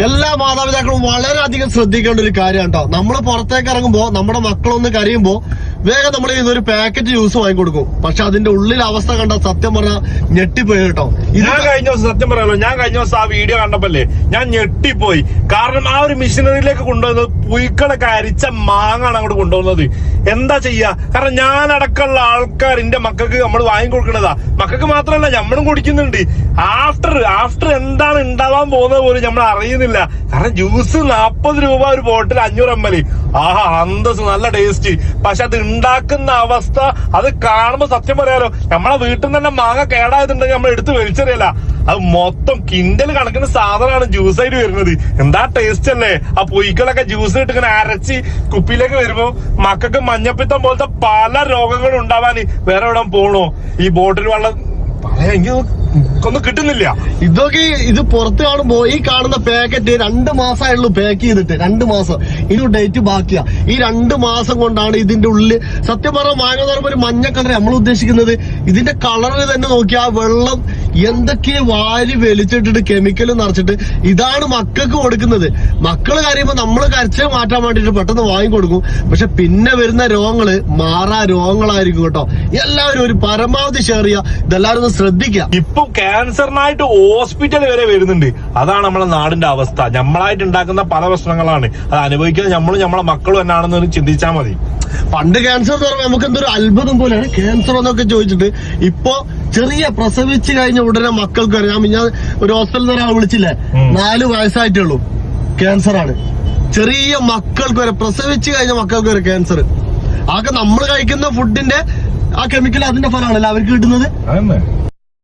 എല്ലാ മാതാപിതാക്കളും വളരെയധികം ശ്രദ്ധിക്കേണ്ട ഒരു കാര്യമാണ് കേട്ടോ. നമ്മൾ പുറത്തേക്ക് ഇറങ്ങുമ്പോ നമ്മുടെ മക്കളൊന്ന് കരയുമ്പോ വേഗം നമ്മൾ ഇതൊരു പാക്കറ്റ് ജ്യൂസ് വാങ്ങിക്കൊടുക്കും. പക്ഷെ അതിന്റെ ഉള്ളിൽ അവസ്ഥ കണ്ട സത്യം പറഞ്ഞാൽ ഞെട്ടിപ്പോയി കേട്ടോ. ഞാൻ കഴിഞ്ഞ ദിവസം സത്യം പറയാലോ, ഞാൻ കഴിഞ്ഞ ദിവസം ആ വീഡിയോ കണ്ടപ്പോല്ലേ ഞാൻ ഞെട്ടിപ്പോയി. കാരണം ആ ഒരു മിഷനറിയിലേക്ക് കൊണ്ടുവന്നത് പുഴുക്കളൊക്കെ അരിച്ച മാങ്ങാണ് അങ്ങോട്ട് കൊണ്ടുവന്നത്. എന്താ ചെയ്യാ? കാരണം ഞാൻ അടക്കമുള്ള ആൾക്കാർ എന്റെ മക്കൾക്ക് നമ്മൾ വാങ്ങിക്കൊടുക്കണതാ. മക്കൾക്ക് മാത്രമല്ല നമ്മളും കുടിക്കുന്നുണ്ട്. ആഫ്റ്റർ എന്താണ് ഉണ്ടാവാൻ പോകുന്നത് പോലും നമ്മൾ അറിയുന്നില്ല. കാരണം ജ്യൂസ് 40 രൂപ ഒരു ബോട്ടിൽ 500 ml. ആഹാ, അന്തസ്, നല്ല ടേസ്റ്റ്. പക്ഷെ അത് ഉണ്ടാക്കുന്ന അവസ്ഥ അത് കാണുമ്പോ സത്യം പറയാലോ, നമ്മളെ വീട്ടിൽ നിന്ന് തന്നെ മാങ്ങ കേടായതുണ്ടെങ്കിൽ നമ്മൾ എടുത്ത് വലിച്ചെറിയല. അത് മൊത്തം കിൻഡൽ കണക്കിന് സാധനമാണ് ജ്യൂസായിട്ട് വരുന്നത്. എന്താ ടേസ്റ്റ് അല്ലേ? ആ പൊയ്ക്കളൊക്കെ ജ്യൂസ് ഇട്ട് ഇങ്ങനെ അരച്ച് കുപ്പിയിലേക്ക് വരുമ്പോ മക്കൾക്ക് മഞ്ഞപ്പിത്തം പോലത്തെ പല രോഗങ്ങളും ഉണ്ടാവാൻ വേറെ എവിടെ പോണോ? ഈ ബോട്ടിൽ വെള്ളം ഒന്നും കിട്ടുന്നില്ല. ഇതൊക്കെ ഇത് പുറത്ത് കാണുമ്പോ ഈ കാണുന്ന പാക്കറ്റ് 2 മാസമായുള്ളൂ പാക്ക് ചെയ്തിട്ട്. 2 മാസം ഇനി ഡേറ്റ് ബാക്കിയാ. ഈ 2 മാസം കൊണ്ടാണ് ഇതിന്റെ ഉള്ളില് സത്യം പറഞ്ഞ മാങ്ങ എന്ന് പറയുമ്പോ ഒരു മഞ്ഞ കളർ നമ്മൾ ഉദ്ദേശിക്കുന്നത്. ഇതിന്റെ കളറിൽ തന്നെ നോക്കിയാ വെള്ളം എന്തൊക്കെ വാരി വലിച്ചിട്ടിട്ട് കെമിക്കൽ നിറച്ചിട്ട് ഇതാണ് മക്കൾക്ക് കൊടുക്കുന്നത്. മക്കള് കരയുമ്പോ നമ്മള് കരച്ച് മാറ്റാൻ വേണ്ടിട്ട് പെട്ടെന്ന് വാങ്ങിക്കൊടുക്കും. പക്ഷെ പിന്നെ വരുന്ന രോഗങ്ങള് മാറാ രോഗങ്ങളായിരിക്കും കേട്ടോ. എല്ലാവരും ഒരു പരമാവധി ഷെയർ ചെയ്യുക. ഇതെല്ലാവരും ഒന്ന് ശ്രദ്ധിക്കുക. ഇപ്പൊ ക്യാൻസറിനായിട്ട് ഹോസ്പിറ്റൽ വരെ വരുന്നുണ്ട്. അതാണ് നമ്മളെ നാടിന്റെ അവസ്ഥ. നമ്മളായിട്ട് ഉണ്ടാക്കുന്ന പല പ്രശ്നങ്ങളാണ്. അത് അനുഭവിക്കുന്നത് നമ്മളും നമ്മളെ മക്കളും എന്നാണെന്ന് ചിന്തിച്ചാൽ മതി. പണ്ട് ക്യാൻസർ എന്ന് പറയുമ്പോൾ നമുക്ക് എന്തൊരു അത്ഭുതം പോലെയാണ് ക്യാൻസർ എന്നൊക്കെ ചോദിച്ചിട്ട്. ഇപ്പൊ ചെറിയ പ്രസവിച്ച് കഴിഞ്ഞ ഉടനെ മക്കൾക്ക് വരെ ഞാൻ ഒരു ഹോസ്പിറ്റലിൽ നിന്ന് ഒരാൾ വിളിച്ചില്ലേ, 4 വയസ്സായിട്ടേ ഉള്ളൂ, ക്യാൻസർ ആണ്. ചെറിയ മക്കൾക്ക് വരെ, പ്രസവിച്ച് കഴിഞ്ഞ മക്കൾക്ക് വരെ ക്യാൻസർ. അതൊക്കെ നമ്മൾ കഴിക്കുന്ന ഫുഡിന്റെ ആ കെമിക്കൽ അതിന്റെ ഫലമാണല്ലോ അവർക്ക് കിട്ടുന്നത്.